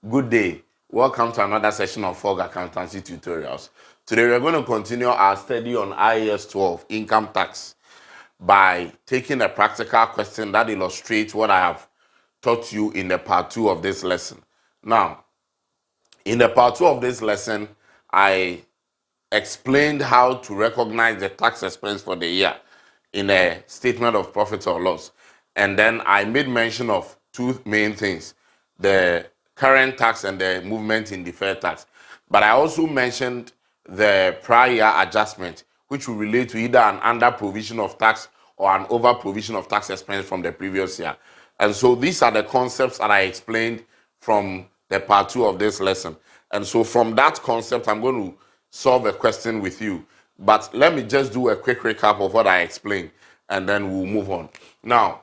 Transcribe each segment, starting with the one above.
Good day. Welcome to another session of Fog Accountancy Tutorials. Today we're going to continue our study on IAS 12, income tax, by taking a practical question that illustrates what I have taught you in the part 2 of this lesson. Now, in the part 2 of this lesson, I explained how to recognize the tax expense for the year in a statement of profit or loss. And then I made mention of two main things, the current tax and the movement in deferred tax. But I also mentioned the prior year adjustment, which will relate to either an under provision of tax or an over provision of tax expense from the previous year. And so these are the concepts that I explained from the part 2 of this lesson. And so from that concept, I'm going to solve a question with you. But let me just do a quick recap of what I explained, and then we'll move on. Now,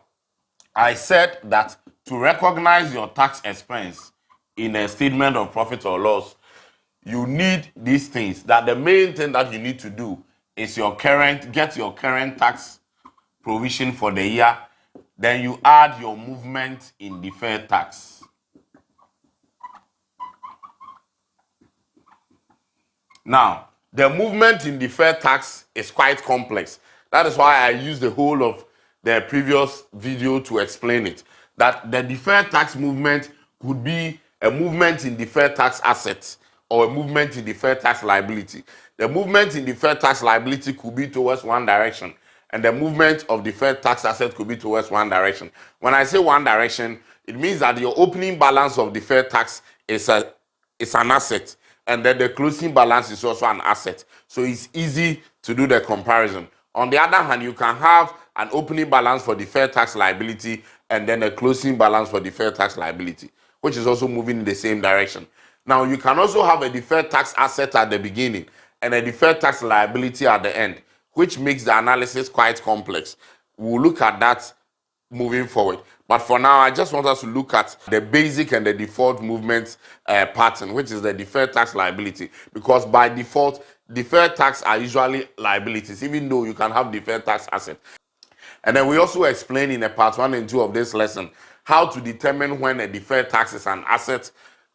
I said that to recognize your tax expense in a statement of profit or loss, you need these things. That the main thing that you need to do is get your current tax provision for the year, then you add your movement in deferred tax. Now, the movement in deferred tax is quite complex. That is why I used the whole of the previous video to explain it. That the deferred tax movement could be a movement in deferred tax assets or a movement in deferred tax liability. The movement in deferred tax liability could be towards one direction, and the movement of deferred tax asset could be towards one direction. When I say one direction, it means that your opening balance of deferred tax is an asset, and then the closing balance is also an asset. So it's easy to do the comparison. On the other hand, you can have an opening balance for deferred tax liability and then a closing balance for deferred tax liability, which is also moving in the same direction. Now, you can also have a deferred tax asset at the beginning and a deferred tax liability at the end, which makes the analysis quite complex. We'll look at that moving forward. But for now, I just want us to look at the basic and the default movement pattern, which is the deferred tax liability. Because by default, deferred tax are usually liabilities, even though you can have deferred tax assets. And then we also explain in the part 1 and 2 of this lesson how to determine when a deferred tax is an asset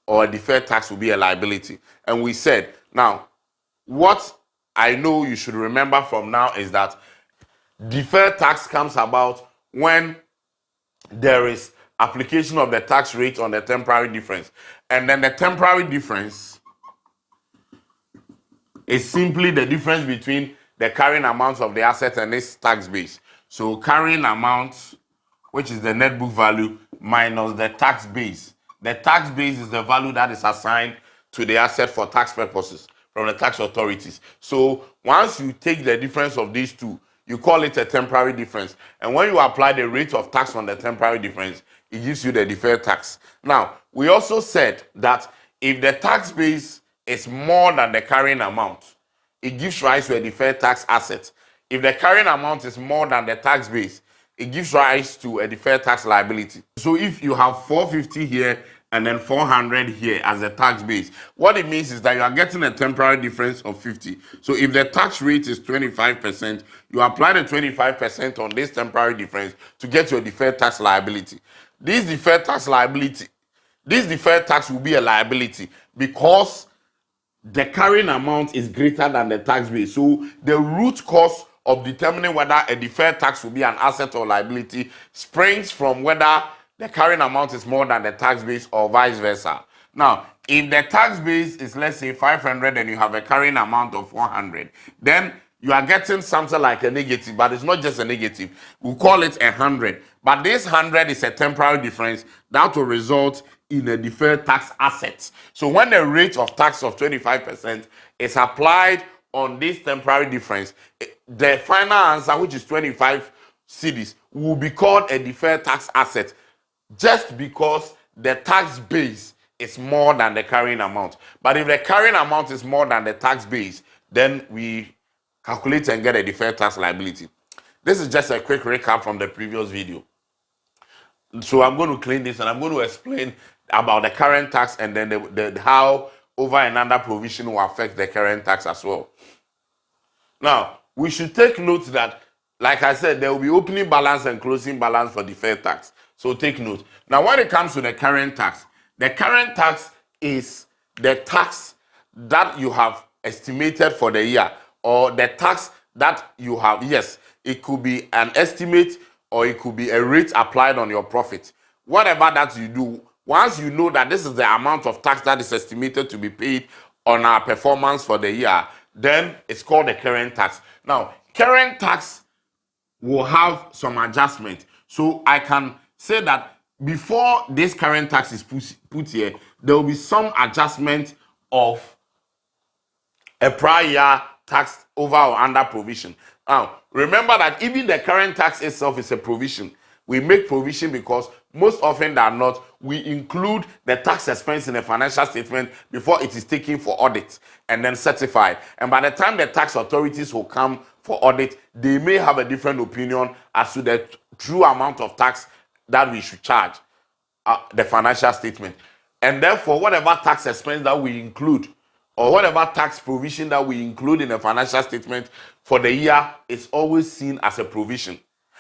or a deferred tax will be a liability. And we said, now, what I know you should remember from now is that deferred tax comes about when there is application of the tax rate on the temporary difference. And then the temporary difference is simply the difference between the carrying amount of the asset and its tax base. So carrying amount, which is the net book value, minus the tax base. The tax base is the value that is assigned to the asset for tax purposes from the tax authorities. So once you take the difference of these two, you call it a temporary difference. And when you apply the rate of tax on the temporary difference, it gives you the deferred tax. Now, we also said that if the tax base is more than the carrying amount, it gives rise to a deferred tax asset. If the carrying amount is more than the tax base, it gives rise to a deferred tax liability. So if you have 450 here and then 400 here as a tax base, what it means is that you are getting a temporary difference of 50. So if the tax rate is 25%, you apply the 25% on this temporary difference to get your deferred tax liability. This deferred tax will be a liability because the carrying amount is greater than the tax base. So the root cause of determining whether a deferred tax will be an asset or liability springs from whether the carrying amount is more than the tax base or vice versa. Now, if the tax base is, let's say, 500 and you have a carrying amount of 400, then you are getting something like a negative, but it's not just a negative. We'll call it 100. But this 100 is a temporary difference that will result in a deferred tax asset. So when the rate of tax of 25% is applied on this temporary difference, the final answer, which is 25 cedis, will be called a deferred tax asset just because the tax base is more than the carrying amount. But if the carrying amount is more than the tax base, then we calculate and get a deferred tax liability. This is just a quick recap from the previous video. So I'm going to clean this and I'm going to explain about the current tax and then how over and under provision will affect the current tax as well. Now, we should take note that, like I said, there will be opening balance and closing balance for deferred tax. So take note. Now, when it comes to the current tax is the tax that you have estimated for the year, or the tax that you have. Yes, it could be an estimate or it could be a rate applied on your profit. Whatever that you do, once you know that this is the amount of tax that is estimated to be paid on our performance for the year, then it's called the current tax. Now, current tax will have some adjustment. So I can say that before this current tax is put here, there will be some adjustment of a prior year tax over or under provision. Now, remember that even the current tax itself is a provision. We make provision because most often than not, we include the tax expense in a financial statement before it is taken for audit and then certified. And by the time the tax authorities will come for audit, they may have a different opinion as to the true amount of tax that we should charge the financial statement. And therefore, whatever tax expense that we include or whatever tax provision that we include in a financial statement for the year is always seen as a provision.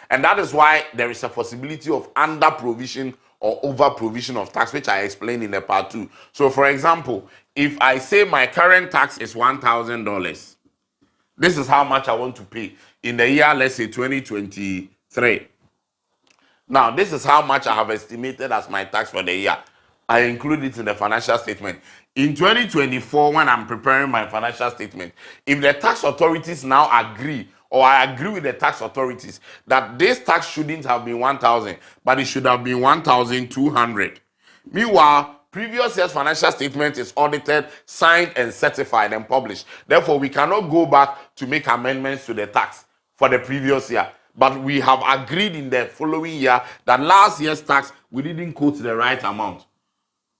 And that is why there is a possibility of under provision or over provision of tax, which I explained in the part 2. So, for example, if I say my current tax is $1,000, this is how much I want to pay in the year, let's say 2023. Now, this is how much I have estimated as my tax for the year. I include it in the financial statement. In 2024, when I'm preparing my financial statement, if the tax authorities now agree, or I agree with the tax authorities, that this tax shouldn't have been 1,000, but it should have been 1,200. Meanwhile, previous year's financial statement is audited, signed, and certified and published. Therefore, we cannot go back to make amendments to the tax for the previous year. But we have agreed in the following year that last year's tax, we didn't quote the right amount.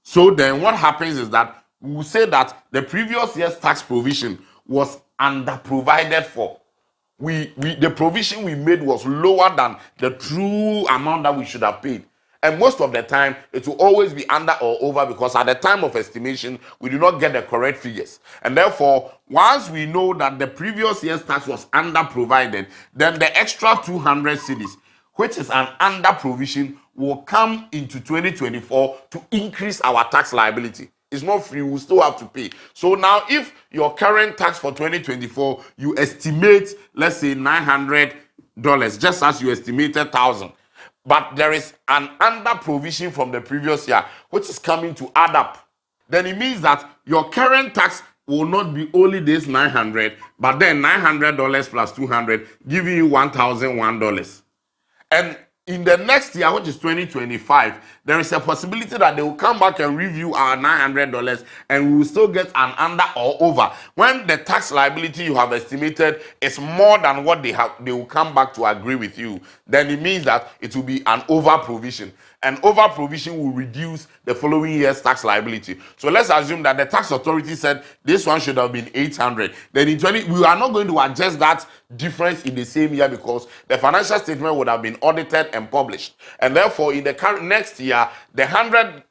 So then what happens is that we will say that the previous year's tax provision was under-provided for. The provision we made was lower than the true amount that we should have paid. And most of the time, it will always be under or over because at the time of estimation, we do not get the correct figures. And therefore, once we know that the previous year's tax was under-provided, then the extra 200 cedis, which is an under provision, will come into 2024 to increase our tax liability. It's not free, we still have to pay. So now if your current tax for 2024, you estimate, let's say $900, just as you estimated 1,000, but there is an under provision from the previous year, which is coming to add up, then it means that your current tax will not be only this 900, but then $900 plus 200, giving you $1,001. And in the next year, which is 2025, there is a possibility that they will come back and review our $900 and we will still get an under or over. When the tax liability you have estimated is more than what they will come back to agree with you, then it means that it will be an over provision. And over provision will reduce the following year's tax liability. So let's assume that the tax authority said this one should have been 800. Then in 20, we are not going to adjust that difference in the same year because the financial statement would have been audited and published. And therefore, in the current next year, the $100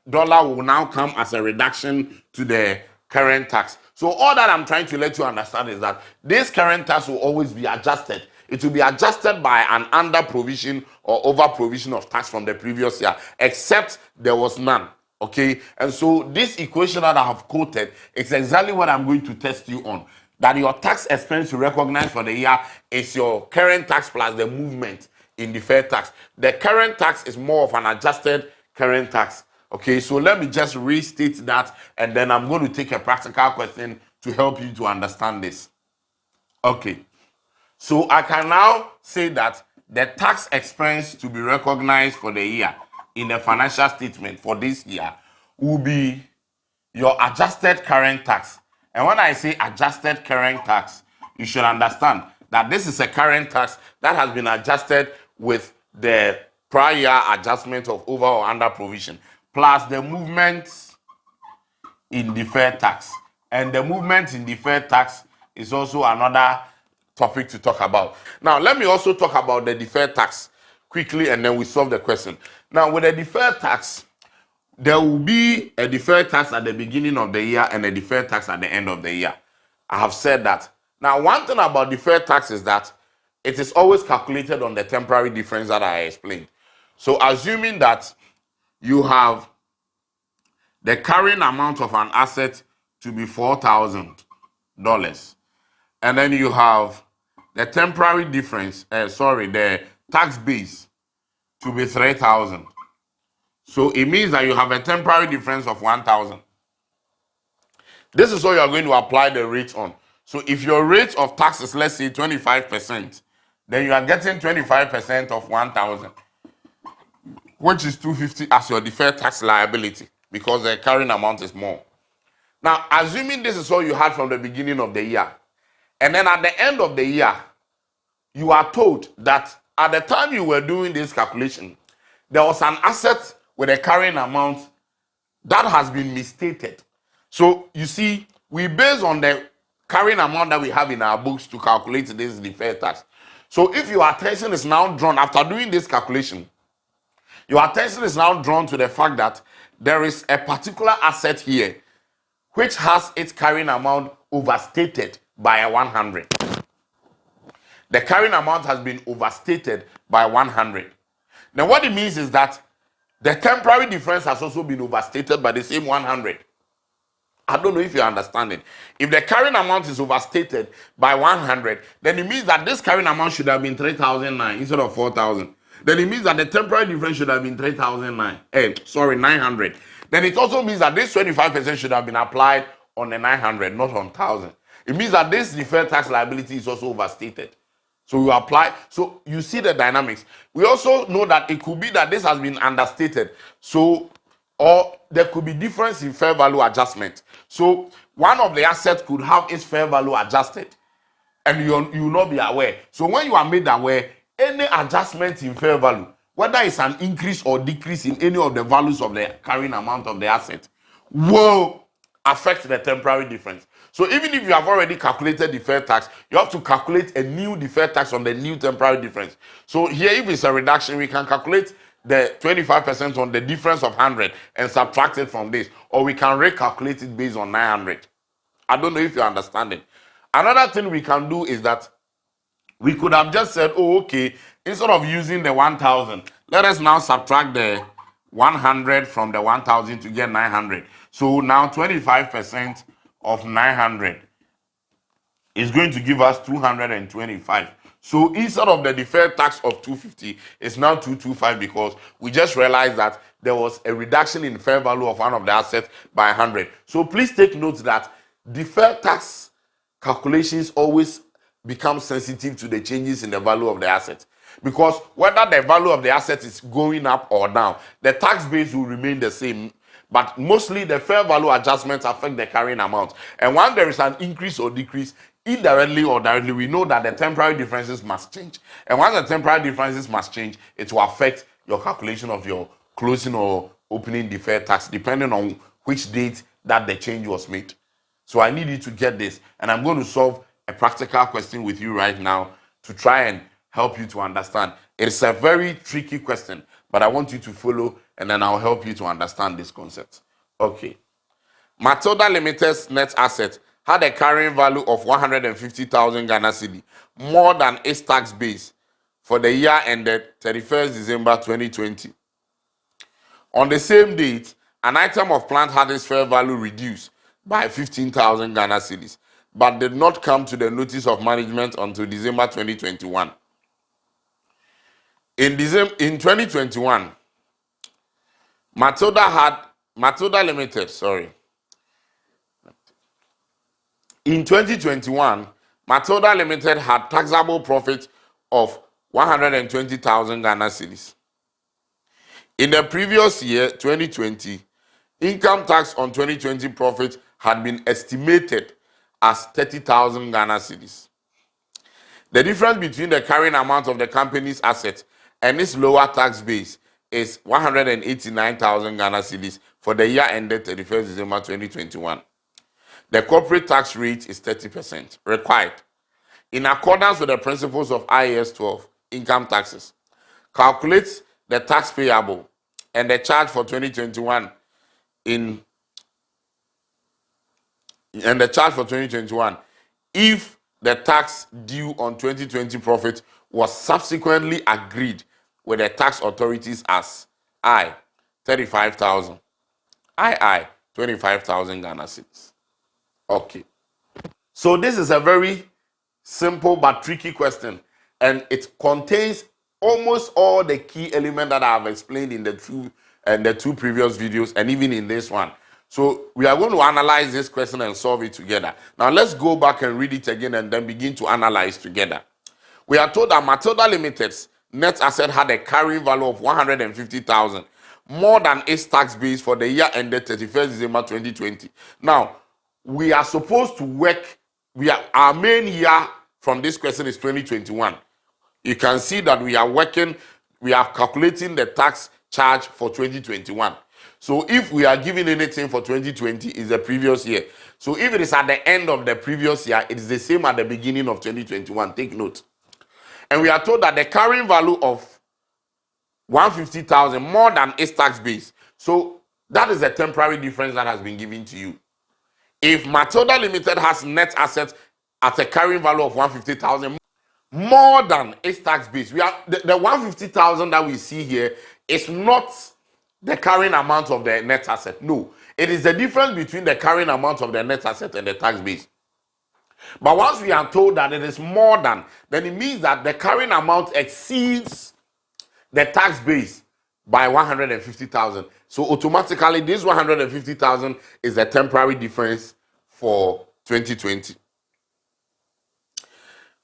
will now come as a reduction to the current tax. So all that I'm trying to let you understand is that this current tax will always be adjusted. It will be adjusted by an under provision or over provision of tax from the previous year, except there was none. Okay, and so this equation that I have quoted is exactly what I'm going to test you on. That your tax expense you recognize for the year is your current tax plus the movement in deferred tax. The current tax is more of an adjusted current tax. Okay, so let me just restate that, and then I'm going to take a practical question to help you to understand this. Okay. So I can now say that the tax expense to be recognized for the year in the financial statement for this year will be your adjusted current tax. And when I say adjusted current tax, you should understand that this is a current tax that has been adjusted with the prior year adjustment of over or under provision, plus the movement in deferred tax. And the movement in deferred tax is also another topic to talk about. Now, let me also talk about the deferred tax quickly and then we solve the question. Now, with the deferred tax, there will be a deferred tax at the beginning of the year and a deferred tax at the end of the year. I have said that. Now, one thing about deferred tax is that it is always calculated on the temporary difference that I explained. So, assuming that you have the carrying amount of an asset to be $4,000. And then you have the temporary difference, the tax base to be 3,000. So it means that you have a temporary difference of 1,000. This is what you are going to apply the rate on. So if your rate of tax is, let's say, 25%, then you are getting 25% of 1,000, which is 250 as your deferred tax liability because the carrying amount is more. Now, assuming this is all you had from the beginning of the year, and then at the end of the year, you are told that at the time you were doing this calculation, there was an asset with a carrying amount that has been misstated. So you see, we base on the carrying amount that we have in our books to calculate this deferred tax. So if your attention is now drawn after doing this calculation, your attention is now drawn to the fact that there is a particular asset here which has its carrying amount overstated by 100. The carrying amount has been overstated by 100. Now what it means is that the temporary difference has also been overstated by the same 100. I don't know if you understand it. If the carrying amount is overstated by 100, then it means that this carrying amount should have been 3,009 instead of 4,000. Then it means that the temporary difference should have been 900. Then it also means that this 25% should have been applied on the 900, not on 1,000. It means that this deferred tax liability is also overstated. So you apply, so you see the dynamics. We also know that it could be that this has been understated. So, or there could be difference in fair value adjustment. So one of the assets could have its fair value adjusted and you will not be aware. So when you are made aware, any adjustment in fair value, whether it's an increase or decrease in any of the values of the carrying amount of the asset, will affect the temporary difference. So even if you have already calculated deferred tax, you have to calculate a new deferred tax on the new temporary difference. So here, if it's a reduction, we can calculate the 25% on the difference of 100 and subtract it from this, or we can recalculate it based on 900. I don't know if you understand it. Another thing we can do is that we could have just said, oh, okay, instead of using the 1,000, let us now subtract the 100 from the 1,000 to get 900. So now 25% of 900 is going to give us 225. So instead of the deferred tax of 250, it's now 225 because we just realized that there was a reduction in fair value of one of the assets by 100. So please take note that deferred tax calculations always become sensitive to the changes in the value of the asset. Because whether the value of the asset is going up or down, the tax base will remain the same. But mostly the fair value adjustments affect the carrying amount. And when there is an increase or decrease, indirectly or directly, we know that the temporary differences must change. And once the temporary differences must change, it will affect your calculation of your closing or opening deferred tax, depending on which date that the change was made. So I need you to get this. And I'm going to solve a practical question with you right now to try and help you to understand. It's a very tricky question, but I want you to follow and then I'll help you to understand this concept. Okay. Matilda Limited's net asset had a carrying value of 150,000 Ghana cedi, more than its tax base for the year ended 31st December 2020. On the same date, an item of plant had its fair value reduced by 15,000 Ghana cedis, but did not come to the notice of management until December 2021. In 2021, Matilda Limited, In 2021, Matilda Limited had taxable profit of 120,000 Ghana cedis. In the previous year, 2020, income tax on 2020 profit had been estimated as 30,000 Ghana cedis. The difference between the carrying amount of the company's asset and its lower tax base is 189,000 Ghana cedis for the year ended 31st December 2021. The corporate tax rate is 30%, required. In accordance with the principles of IAS 12, income taxes, calculate the tax payable and the charge for 2021 if the tax due on 2020 profit was subsequently agreed with the tax authorities as I, 35,000, II, 25,000 Ghana cedis. Okay. So this is a very simple but tricky question, and it contains almost all the key elements that I have explained in the two previous videos, and even in this one. So we are going to analyze this question and solve it together. Now let's go back and read it again and then begin to analyze together. We are told that Matilda Limited's net asset had a carrying value of 150,000, more than its tax base for the year ended 31st December 2020. Now, we are supposed to work, our main year from this question is 2021. You can see that we are calculating the tax charge for 2021. So if we are giving anything for 2020, is the previous year. So if it is at the end of the previous year, it is the same at the beginning of 2021. Take note. And we are told that the carrying value of 150,000 more than its tax base. So that is a temporary difference that has been given to you. If Matilda Limited has net assets at a carrying value of 150,000 more than its tax base, the 150,000 that we see here is not the carrying amount of the net asset. No, it is the difference between the carrying amount of the net asset and the tax base. But once we are told that it is more than, then it means that the carrying amount exceeds the tax base by 150,000. So automatically, this 150,000 is a temporary difference for 2020.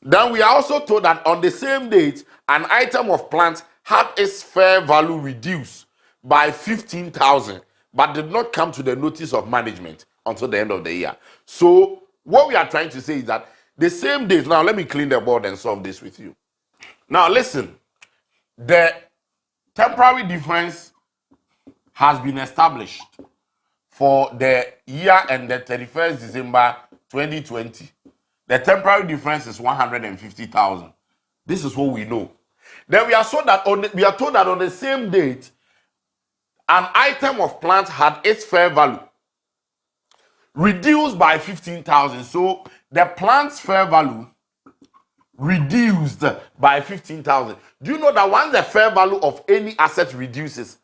Then we are also told that on the same date, an item of plant had its fair value reduced by 15,000, but did not come to the notice of management until the end of the year. So what we are trying to say is that the same date, now let me clean the board and solve this with you. Now listen, the temporary difference has been established for the year ended 31st December 2020. The temporary difference is 150,000. This is what we know. Then we are told that on the same date, an item of plant had its fair value reduced by 15,000. So the plant's fair value reduced by 15,000. Do you know that once the fair value of any asset reduces,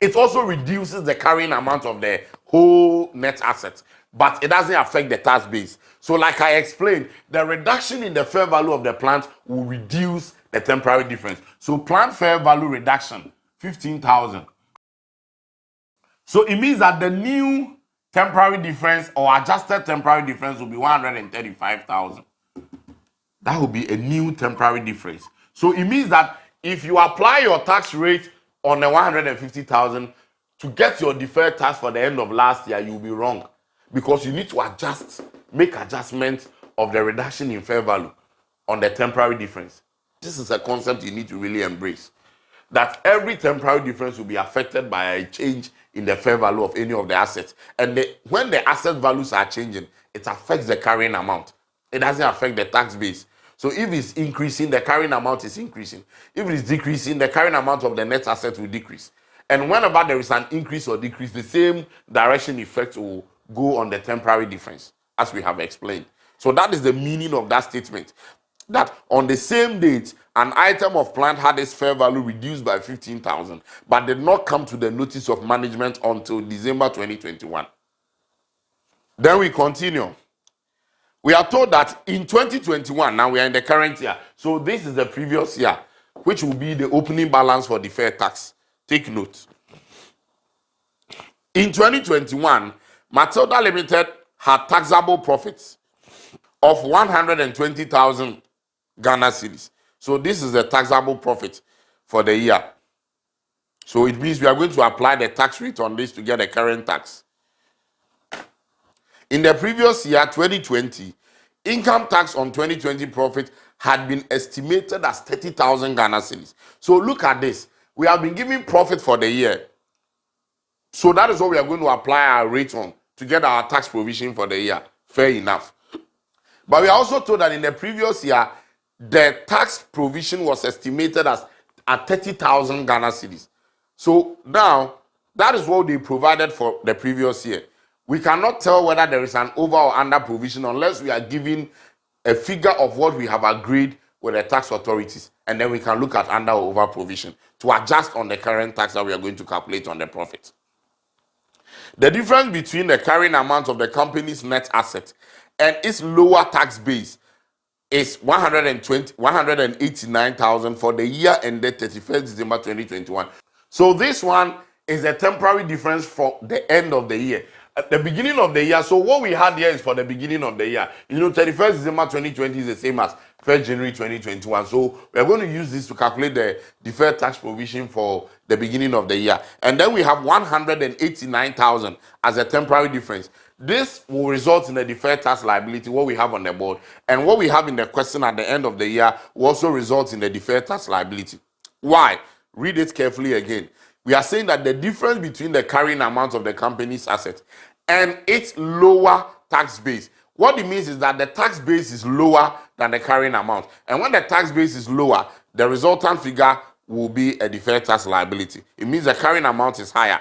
it also reduces the carrying amount of the whole net asset, but it doesn't affect the tax base. So like I explained, the reduction in the fair value of the plant will reduce the temporary difference. So plant fair value reduction, 15,000. So it means that the new temporary difference or adjusted temporary difference will be 135,000. That will be a new temporary difference. So it means that if you apply your tax rate on the 150,000 to get your deferred tax for the end of last year, you'll be wrong, because you need to make adjustment of the reduction in fair value on the temporary difference. This is a concept you need to really embrace, that every temporary difference will be affected by a change in the fair value of any of the assets. And when the asset values are changing, it affects the carrying amount. It doesn't affect the tax base. So if it's increasing, the carrying amount is increasing. If it is decreasing, the carrying amount of the net asset will decrease. And whenever there is an increase or decrease, the same direction effect will go on the temporary difference, as we have explained. So that is the meaning of that statement, that on the same date, an item of plant had its fair value reduced by 15,000, but did not come to the notice of management until December 2021. Then we continue. We are told that in 2021, now we are in the current year, so this is the previous year, which will be the opening balance for deferred tax. Take note. In 2021, Matilda Limited had taxable profits of 120,000 Ghana cedis. So this is the taxable profit for the year. So it means we are going to apply the tax rate on this to get the current tax. In the previous year, 2020, income tax on 2020 profit had been estimated as 30,000 Ghana cedis. So look at this. We have been given profit for the year. So that is what we are going to apply our rate on to get our tax provision for the year. Fair enough. But we are also told that in the previous year, the tax provision was estimated as at 30,000 Ghana cedis. So now, that is what they provided for the previous year. We cannot tell whether there is an over or under provision unless we are given a figure of what we have agreed with the tax authorities. And then we can look at under or over provision to adjust on the current tax that we are going to calculate on the profit. The difference between the carrying amount of the company's net asset and its lower tax base is 189,000 for the year ended 31st December 2021. So this one is a temporary difference for the end of the year. At the beginning of the year, so what we had here is for the beginning of the year. 31st December 2020 is the same as 1st January 2021. So we're going to use this to calculate the deferred tax provision for the beginning of the year. And then we have 189,000 as a temporary difference. This will result in a deferred tax liability, what we have on the board. And what we have in the question at the end of the year will also result in a deferred tax liability. Why? Read it carefully again. We are saying that the difference between the carrying amount of the company's asset and its lower tax base. What it means is that the tax base is lower than the carrying amount. And when the tax base is lower, the resultant figure will be a deferred tax liability. It means the carrying amount is higher.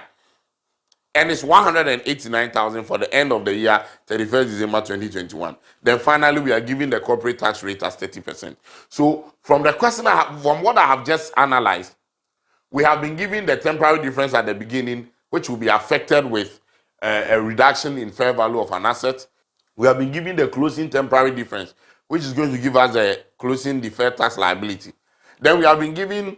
And it's 189,000 for the end of the year, 31st December 2021. Then finally, we are giving the corporate tax rate as 30%. So from the question, from what I have just analyzed, we have been given the temporary difference at the beginning, which will be affected with a reduction in fair value of an asset. We have been given the closing temporary difference, which is going to give us a closing deferred tax liability. Then we have been given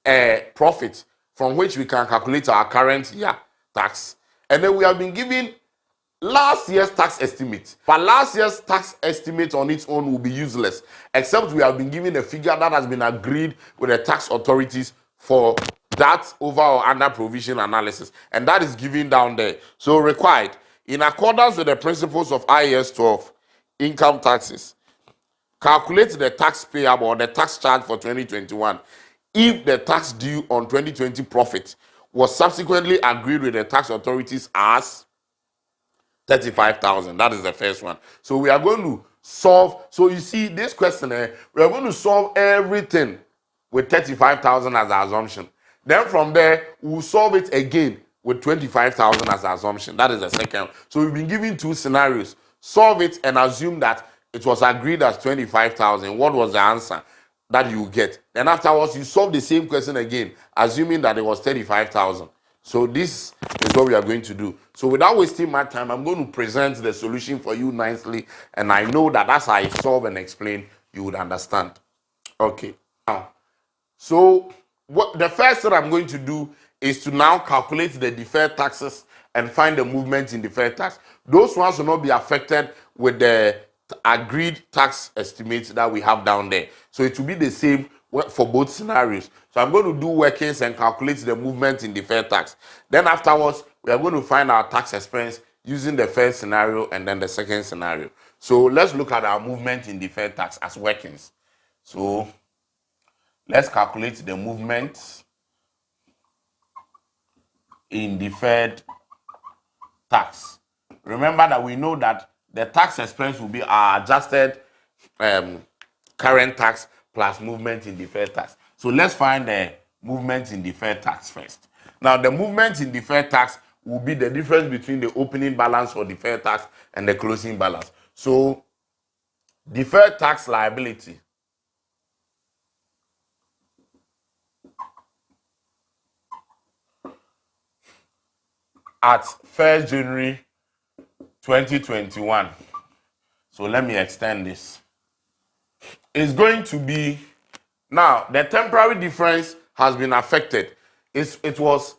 a profit from which we can calculate our current year tax. And then we have been given last year's tax estimate. But last year's tax estimate on its own will be useless, except we have been given a figure that has been agreed with the tax authorities for that over or under provision analysis. And that is given down there. So required, in accordance with the principles of IAS 12, income taxes, calculate the tax payable or the tax charge for 2021 if the tax due on 2020 profit was subsequently agreed with the tax authorities as 35,000. That is the first one. So we are going to solve. So you see this question, we are going to solve everything with 35,000 as the assumption. Then from there, we'll solve it again with 25,000 as the assumption. That is the second. So we've been given two scenarios. Solve it and assume that it was agreed as 25,000. What was the answer that you get? Then afterwards, you solve the same question again, assuming that it was 35,000. So this is what we are going to do. So without wasting my time, I'm going to present the solution for you nicely. And I know that as I solve and explain, you would understand. Okay. Now, so what the first thing I'm going to do is to now calculate the deferred taxes and find the movement in deferred tax. Those ones will not be affected with the agreed tax estimates that we have down there. So it will be the same for both scenarios. So I'm going to do workings and calculate the movement in deferred tax. Then afterwards, we are going to find our tax expense using the first scenario and then the second scenario. So let's look at our movement in deferred tax as workings. So let's calculate the movement in deferred tax. Remember that we know that the tax expense will be our adjusted current tax plus movement in deferred tax. So let's find the movement in deferred tax first. Now, the movement in deferred tax will be the difference between the opening balance for deferred tax and the closing balance. So, deferred tax liability at 1st January 2021. So let me extend this. It's going to be, now the temporary difference has been affected. It was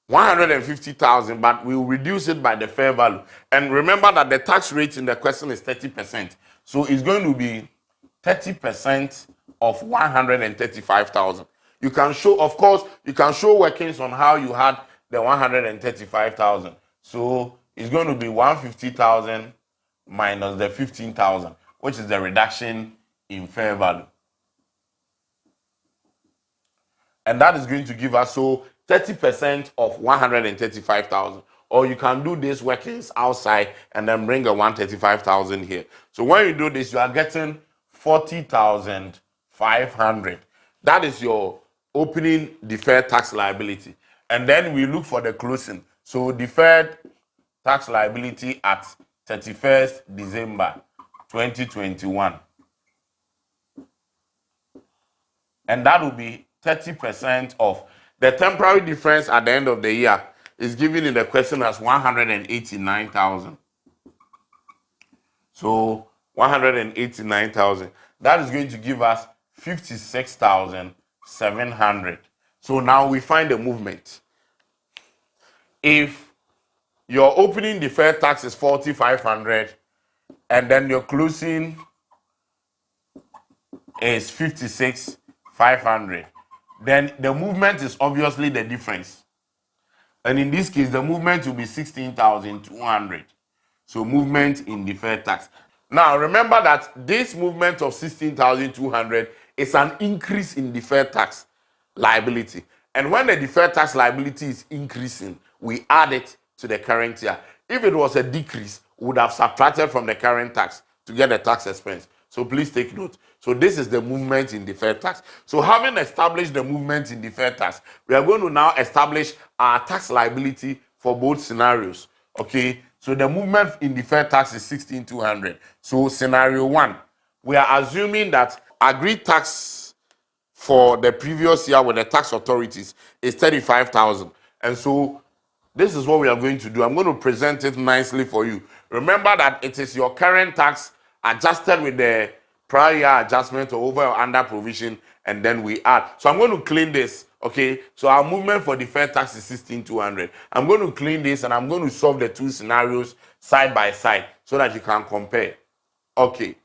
150,000, but we will reduce it by the fair value. And remember that the tax rate in the question is 30%. So it's going to be 30% of 135,000. You can show, of course, you can show workings on how you had the 135,000. So it's going to be 150,000 minus the 15,000, which is the reduction in fair value. And that is going to give us, so 30% of 135,000. Or you can do this workings outside and then bring a 135,000 here. So when you do this, you are getting 40,500. That is your opening deferred tax liability. And then we look for the closing. So deferred tax liability at 31st December 2021. And that will be 30% of the temporary difference at the end of the year is given in the question as 189,000. So 189,000. That is going to give us 56,700. So now we find the movement. If your opening deferred tax is 4,500 and then your closing is 56,500, then the movement is obviously the difference. And in this case, the movement will be 16,200. So movement in deferred tax. Now remember that this movement of 16,200 is an increase in deferred tax liability. And when the deferred tax liability is increasing, we add it to the current year. If it was a decrease, we would have subtracted from the current tax to get the tax expense. So please take note. So this is the movement in deferred tax. So having established the movement in deferred tax, we are going to now establish our tax liability for both scenarios. Okay, so the movement in deferred tax is 16,200. So scenario 1, we are assuming that agreed tax for the previous year with the tax authorities is 35,000. And so this is what we are going to do. I'm going to present it nicely for you. Remember that it is your current tax adjusted with the prior year adjustment or over or under provision, and then we add. So I'm going to clean this, okay? So our movement for deferred tax is 16,200. I'm going to clean this and I'm going to solve the two scenarios side by side so that you can compare. Okay,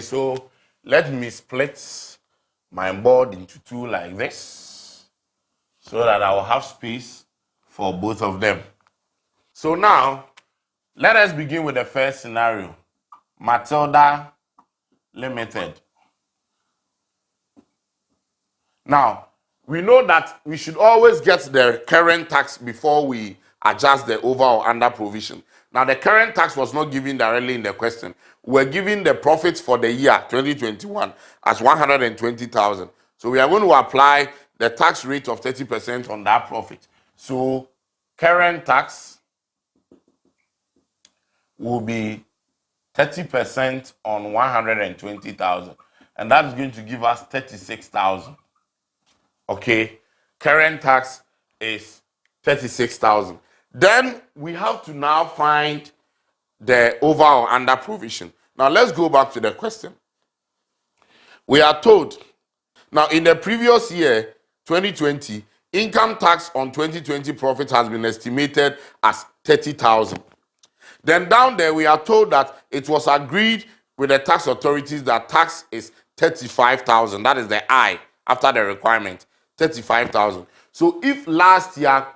so let me split my board into two like this so that I will have space for both of them. So now, let us begin with the first scenario. Matilda Limited. Now, we know that we should always get the current tax before we adjust the over or under provision. Now, the current tax was not given directly in the question. We're given the profits for the year 2021 as 120,000. So we are going to apply the tax rate of 30% on that profit. So current tax will be 30% on 120,000, and that is going to give us 36,000. Okay, current tax is 36,000. Then we have to now find the over or under provision. Now let's go back to the question. We are told, now in the previous year, 2020, income tax on 2020 profit has been estimated as 30,000. Then down there, we are told that it was agreed with the tax authorities that tax is 35,000. That is the I after the requirement, 35,000. So if last year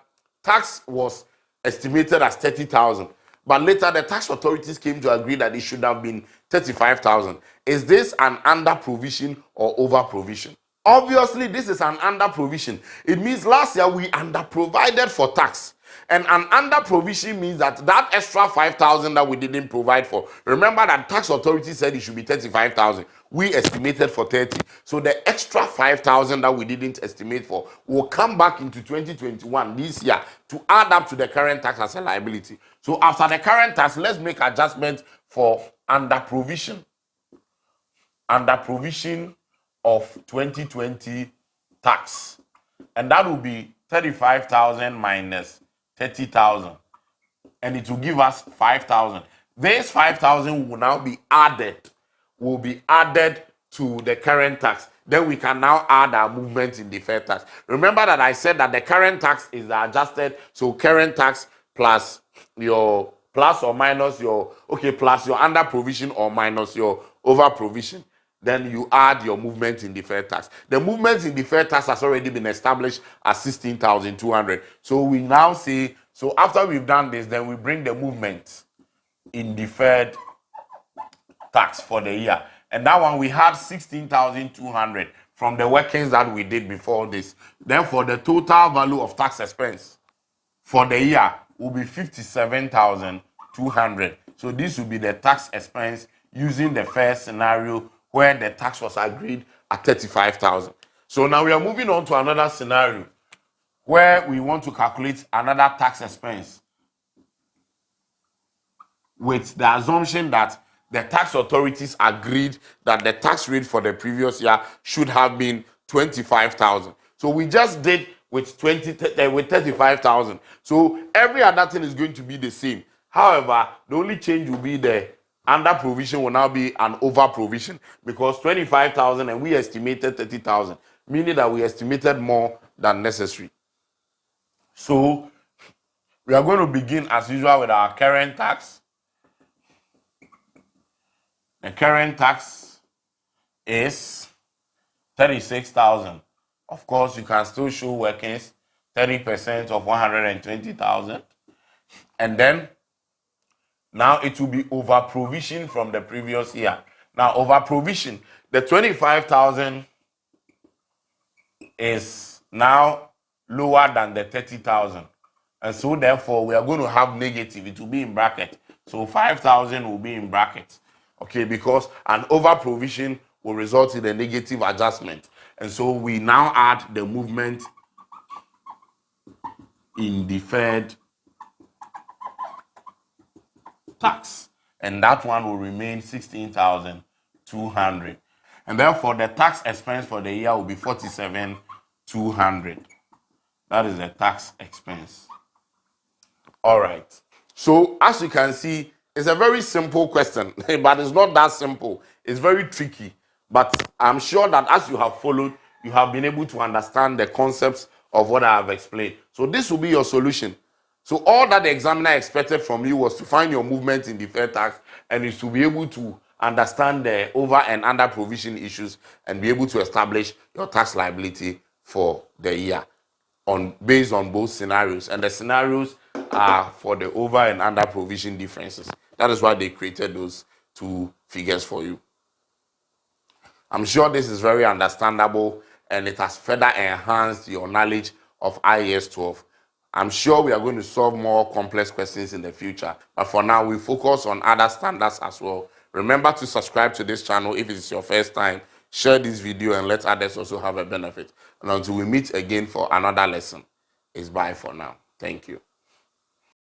tax was estimated as 30,000, but later the tax authorities came to agree that it should have been 35,000, is this an under provision or over provision? Obviously, this is an under provision. It means last year we under provided for tax. And an under provision means that that extra 5,000 that we didn't provide for. Remember that tax authority said it should be 35,000. We estimated for 30. So the extra 5,000 that we didn't estimate for will come back into 2021 this year to add up to the current tax as a liability. So after the current tax, let's make adjustments for under provision. Under provision of 2020 tax. And that will be 35,000 minus 30,000, and it will give us 5,000. This 5,000 will now be added, to the current tax. Then we can now add our movement in deferred tax. Remember that I said that the current tax is adjusted, so current tax plus your plus or minus your plus your under provision or minus your over provision. Then you add your movement in deferred tax. The movement in deferred tax has already been established as 16,200. So we now say, so after we've done this, then we bring the movement in deferred tax for the year. And that one we had 16,200 from the workings that we did before this. Therefore, the total value of tax expense for the year will be 57,200. So this will be the tax expense using the first scenario where the tax was agreed at 35,000. So now we are moving on to another scenario where we want to calculate another tax expense with the assumption that the tax authorities agreed that the tax rate for the previous year should have been 25,000. So we just did with 35,000. So every other thing is going to be the same. However, the only change will be the under provision will now be an over provision, because 25,000 and we estimated 30,000, meaning that we estimated more than necessary. So we are going to begin as usual with our current tax. The current tax is 36,000. Of course, you can still show workings 30% of 120,000. And then now it will be over provision from the previous year. Now, over provision, the 25,000 is now lower than the 30,000. And so therefore, we are going to have negative. It will be in bracket. So 5,000 will be in bracket. Okay, because an over provision will result in a negative adjustment. And so we now add the movement in deferred tax. And that one will remain 16,200. And therefore, the tax expense for the year will be 47,200. That is the tax expense. All right. So as you can see, it's a very simple question, but it's not that simple. It's very tricky. But I'm sure that as you have followed, you have been able to understand the concepts of what I have explained. So this will be your solution. So all that the examiner expected from you was to find your movement in deferred tax, and is to be able to understand the over and under provision issues and be able to establish your tax liability for the year based on both scenarios. And the scenarios are for the over and under provision differences. That is why they created those two figures for you. I'm sure this is very understandable and it has further enhanced your knowledge of IAS 12. I'm sure we are going to solve more complex questions in the future. But for now, we focus on other standards as well. Remember to subscribe to this channel if it is your first time. Share this video and let others also have a benefit. And until we meet again for another lesson, it's bye for now. Thank you.